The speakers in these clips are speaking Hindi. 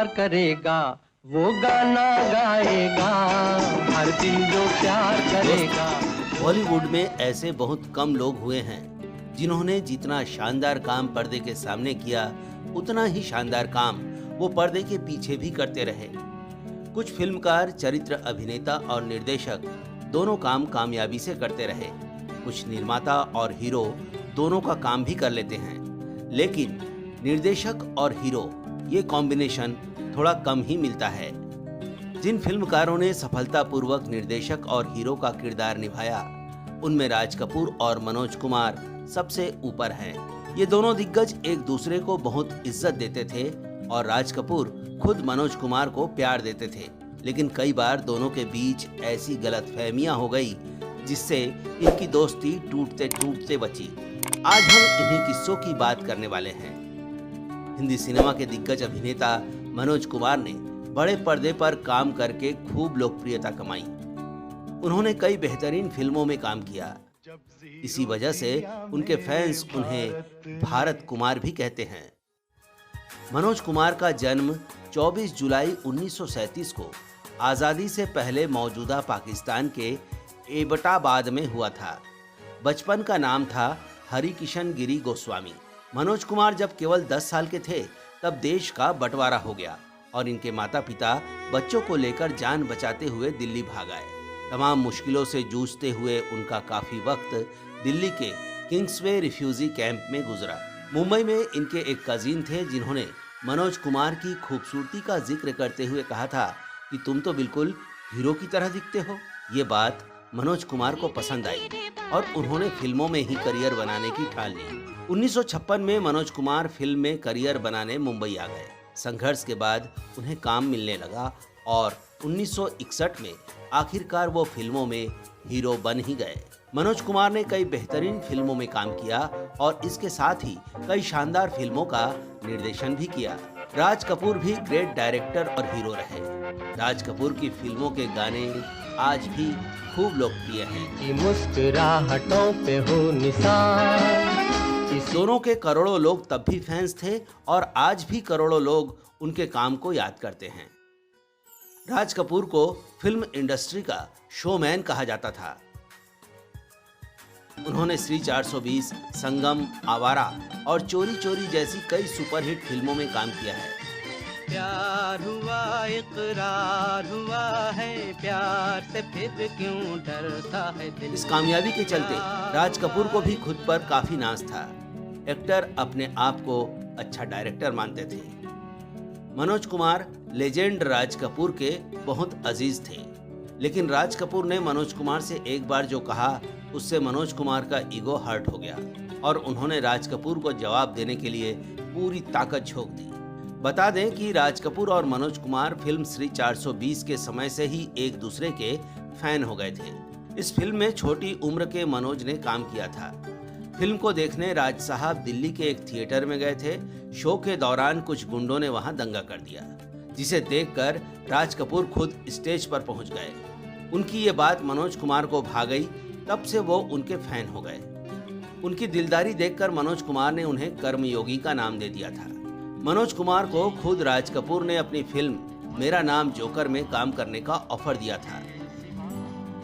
प्यार करेगा वो गाना गाएगा, हर दिल जो प्यार करेगा। बॉलीवुड में ऐसे बहुत कम लोग हुए हैं जिन्होंने जितना शानदार काम पर्दे के सामने किया उतना ही शानदार काम वो पर्दे के पीछे भी करते रहे। कुछ फिल्मकार, चरित्र अभिनेता और निर्देशक दोनों काम कामयाबी से करते रहे। कुछ निर्माता और हीरो दोनों का काम भी कर लेते हैं, लेकिन निर्देशक और हीरो ये कॉम्बिनेशन थोड़ा कम ही मिलता है। जिन फिल्मकारों ने सफलतापूर्वक निर्देशक और हीरो का किरदार निभाया उनमें राज कपूर और मनोज कुमार सबसे ऊपर हैं। ये दोनों दिग्गज एक दूसरे को बहुत इज्जत देते थे और राज कपूर खुद मनोज कुमार को प्यार देते थे, लेकिन कई बार दोनों के बीच ऐसी गलतफहमियां हो गई जिससे इनकी दोस्ती टूटते टूटते बची। आज हम इन्हीं किस्सों की बात करने वाले हैं। हिंदी सिनेमा के दिग्गज अभिनेता मनोज कुमार ने बड़े पर्दे पर काम करके खूब लोकप्रियता कमाई। उन्होंने कई बेहतरीन फिल्मों में काम किया। इसी वजह से उनके फैंस उन्हें भारत कुमार भी कहते हैं। मनोज कुमार का जन्म 24 जुलाई 1937 को आज़ादी से पहले मौजूदा पाकिस्तान के एबटाबाद में हुआ था। बचपन का नाम था हरिकिशन गिरी गोस्वामी। मनोज कुमार जब केवल 10 साल के थे तब देश का बंटवारा हो गया और इनके माता पिता बच्चों को लेकर जान बचाते हुए दिल्ली भाग आए। तमाम मुश्किलों से जूझते हुए उनका काफी वक्त दिल्ली के किंग्सवे रिफ्यूजी कैंप में गुजरा। मुंबई में इनके एक कजिन थे जिन्होंने मनोज कुमार की खूबसूरती का जिक्र करते हुए कहा था कि तुम तो बिल्कुल हीरो की तरह दिखते हो। ये बात मनोज कुमार को पसंद आई और उन्होंने फिल्मों में ही करियर बनाने की ठान ली। 1956 में मनोज कुमार फिल्म में करियर बनाने मुंबई आ गए। संघर्ष के बाद उन्हें काम मिलने लगा और 1961 में आखिरकार वो फिल्मों में हीरो बन ही गए। मनोज कुमार ने कई बेहतरीन फिल्मों में काम किया और इसके साथ ही कई शानदार फिल्मों का निर्देशन भी किया। राज कपूर भी ग्रेट डायरेक्टर और हीरो रहे। राज कपूर की फिल्मों के गाने आज भी खूब लोकप्रिय हैं। मुस्कुराहटों पे हो निशान। इस दोनों के करोड़ों लोग तब भी फैंस थे और आज भी करोड़ों लोग उनके काम को याद करते हैं। राज कपूर को फिल्म इंडस्ट्री का शोमैन कहा जाता था। उन्होंने श्री 420, संगम, आवारा और चोरी चोरी जैसी कई सुपरहिट फिल्मों में काम किया है। प्यार हुआ इकरार हुआ है, प्यार से फिर क्यों डरता है दिल। इस कामयाबी के चलते राज कपूर को भी खुद पर काफी नाज था। एक्टर अपने आप को अच्छा डायरेक्टर मानते थे। मनोज कुमार लेजेंड राज कपूर के बहुत अजीज थे, लेकिन राज कपूर ने मनोज कुमार से एक बार जो कहा उससे मनोज कुमार का ईगो हर्ट हो गया और उन्होंने राज कपूर को जवाब देने के लिए पूरी ताकत झोंक दी। बता दें कि राज कपूर और मनोज कुमार फिल्म श्री 420 के समय से ही एक दूसरे के फैन हो गए थे। इस फिल्म में छोटी उम्र के मनोज ने काम किया था। फिल्म को देखने राज साहब दिल्ली के एक थिएटर में गए थे। शो के दौरान कुछ गुंडों ने वहां दंगा कर दिया, जिसे देखकर राज कपूर खुद स्टेज पर पहुंच गए। उनकी ये बात मनोज कुमार को भा गई। तब से वो उनके फैन हो गए। उनकी दिलदारी देखकर मनोज कुमार ने उन्हें कर्मयोगी का नाम दे दिया था। मनोज कुमार को खुद राज कपूर ने अपनी फिल्म मेरा नाम जोकर में काम करने का ऑफर दिया था।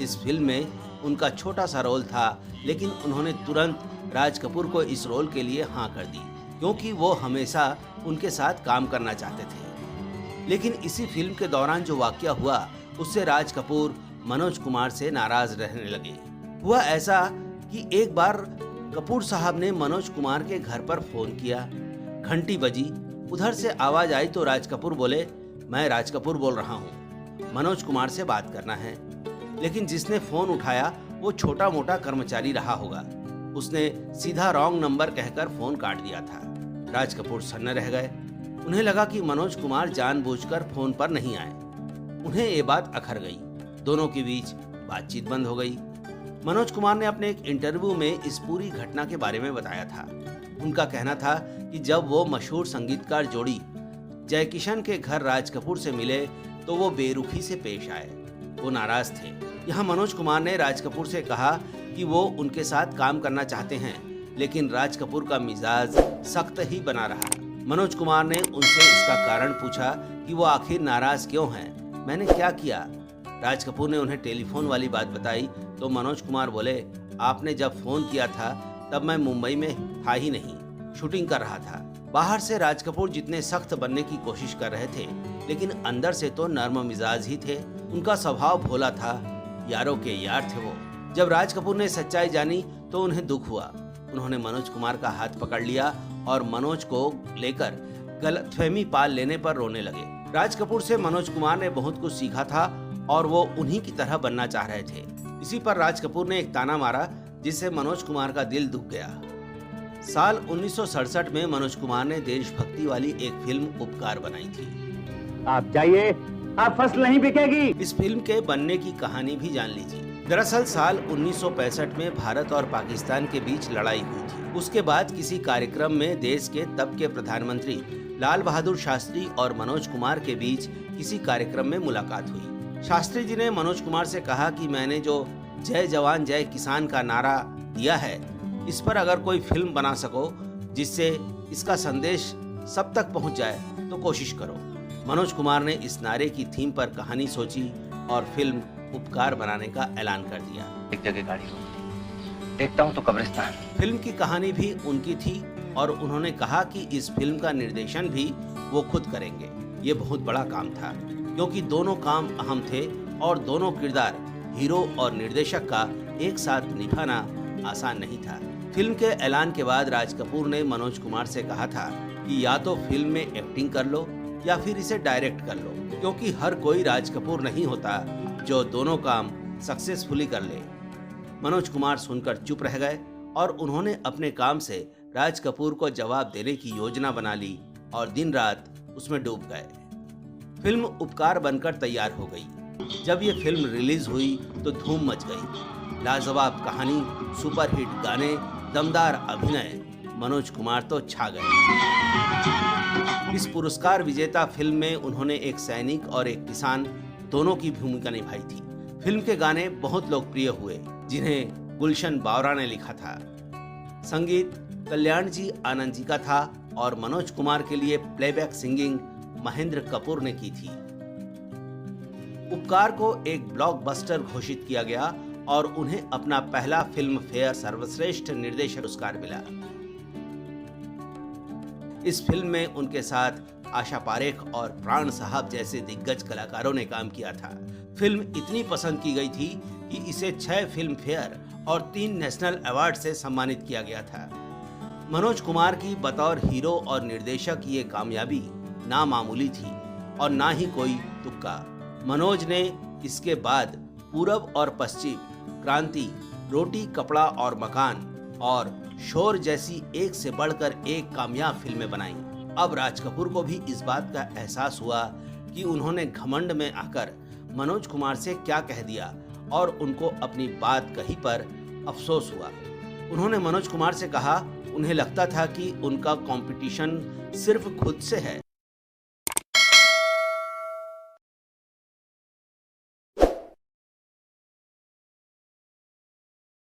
इस फिल्म में उनका छोटा सा रोल था, लेकिन उन्होंने तुरंत राज कपूर को इस रोल के लिए हाँ कर दी, क्योंकि वो हमेशा उनके साथ काम करना चाहते थे। लेकिन इसी फिल्म के दौरान जो वाकया हुआ उससे राज कपूर मनोज कुमार से नाराज रहने लगे। हुआ ऐसा कि एक बार कपूर साहब ने मनोज कुमार के घर पर फोन किया। घंटी बजी, उधर से आवाज आई तो राज कपूर बोले, मैं राज कपूर बोल रहा हूँ, मनोज कुमार से बात करना है। लेकिन जिसने फोन उठाया वो छोटा मोटा कर्मचारी रहा होगा। उसने सीधा रॉन्ग नंबर कहकर फोन काट दिया था। राज कपूर सन्न रह गए। उन्हें लगा कि मनोज कुमार जानबूझकर फोन पर नहीं आए। उन्हें ये बात अखर गई। दोनों के बीच बातचीत बंद हो गई। मनोज कुमार ने अपने एक इंटरव्यू में इस पूरी घटना के बारे में बताया था। उनका कहना था कि जब वो मशहूर संगीतकार जोड़ी जयकिशन के घर राज कपूर से मिले तो वो बेरुखी से पेश आए। वो नाराज थे। यहाँ मनोज कुमार ने राज कपूर से कहा कि वो उनके साथ काम करना चाहते हैं, लेकिन राज कपूर का मिजाज सख्त ही बना रहा। मनोज कुमार ने उनसे इसका कारण पूछा कि वो आखिर नाराज क्यों हैं। मैंने क्या किया? राज कपूर ने उन्हें टेलीफोन वाली बात बताई तो मनोज कुमार बोले, आपने जब फोन किया था तब मैं मुंबई में था ही नहीं, शूटिंग कर रहा था। बाहर से राज कपूर जितने सख्त बनने की कोशिश कर रहे थे, लेकिन अंदर से तो नर्म मिजाज ही थे। उनका स्वभाव भोला था, यारों के यार थे वो। जब राज कपूर ने सच्चाई जानी तो उन्हें दुख हुआ। उन्होंने मनोज कुमार का हाथ पकड़ लिया और मनोज को लेकर गलतफहमी पाल लेने पर रोने लगे। राज कपूर से मनोज कुमार ने बहुत कुछ सीखा था और वो उन्हीं की तरह बनना चाह रहे थे। इसी पर राज कपूर ने एक ताना मारा जिससे मनोज कुमार का दिल दुख गया। साल 1967 में मनोज कुमार ने देशभक्ति वाली एक फिल्म उपकार बनाई थी। आप जाइए, आप फसल नहीं बिकेगी। इस फिल्म के बनने की कहानी भी जान लीजिए। दरअसल साल 1965 में भारत और पाकिस्तान के बीच लड़ाई हुई थी। उसके बाद किसी कार्यक्रम में देश के तब के प्रधानमंत्री लाल बहादुर शास्त्री और मनोज कुमार के बीच किसी कार्यक्रम में मुलाकात हुई। शास्त्री जी ने मनोज कुमार से कहा कि मैंने जो जय जवान जय किसान का नारा दिया है, इस पर अगर कोई फिल्म बना सको जिससे इसका संदेश सब तक पहुंच जाए तो कोशिश करो। मनोज कुमार ने इस नारे की थीम पर कहानी सोची और फिल्म उपकार बनाने का ऐलान कर दिया। एक जगह गाड़ी रोक, देखता हूँ तो कब्रिस्तान। फिल्म की कहानी भी उनकी थी और उन्होंने कहा कि इस फिल्म का निर्देशन भी वो खुद करेंगे। ये बहुत बड़ा काम था क्योंकि दोनों काम अहम थे और दोनों किरदार हीरो और निर्देशक का एक साथ निभाना आसान नहीं था। फिल्म के ऐलान के बाद राज कपूर ने मनोज कुमार से कहा था कि या तो फिल्म में एक्टिंग कर लो या फिर इसे डायरेक्ट कर लो, क्योंकि हर कोई राज कपूर नहीं होता जो दोनों काम सक्सेसफुली कर ले। मनोज कुमार सुनकर चुप रह गए और उन्होंने अपने काम से राज कपूर को जवाब देने की योजना बना ली और दिन रात उसमें डूब गए। फिल्म उपकार बनकर तैयार हो गई। जब ये फिल्म रिलीज हुई तो धूम मच गई। लाजवाब कहानी, सुपरहिट गाने, दमदार अभिनय, मनोज कुमार तो छा गए। इस पुरस्कार विजेता फिल्म में उन्होंने एक सैनिक और एक किसान दोनों की भूमिका निभाई थी। फिल्म के गाने बहुत लोकप्रिय हुए, जिन्हें गुलशन बावरा ने लिखा था। संगीत कल्याण जी आनंद जी का था और मनोज कुमार के लिए प्लेबैक सिंगिंग महेंद्र कपूर ने की थी। उपकार को एक ब्लॉकबस्टर घोषित किया गया और उन्हें अपना पहला फिल्म फेयर सर्वश्रेष्ठ निर्देशक पुरस्कार मिला। इस फिल्म में उनके साथ आशा पारेख और प्राण साहब जैसे दिग्गज कलाकारों ने काम किया था। फिल्म इतनी पसंद की गई थी कि इसे 6 फिल्म फेयर और 3 नेशनल अवार्ड से सम्मानित किया गया था। मनोज कुमार की बतौर हीरो और निर्देशक ये कामयाबी नामामूली थी और ना ही कोई तुक्का। मनोज ने इसके बाद पूरब और पश्चिम, क्रांति, रोटी कपड़ा और मकान और शोर जैसी एक से बढ़कर एक कामयाब फिल्में बनाई। अब राज कपूर को भी इस बात का एहसास हुआ कि उन्होंने घमंड में आकर मनोज कुमार से क्या कह दिया और उनको अपनी बात कही पर अफसोस हुआ। उन्होंने मनोज कुमार से कहा, उन्हें लगता था कि उनका कंपटीशन सिर्फ खुद से है।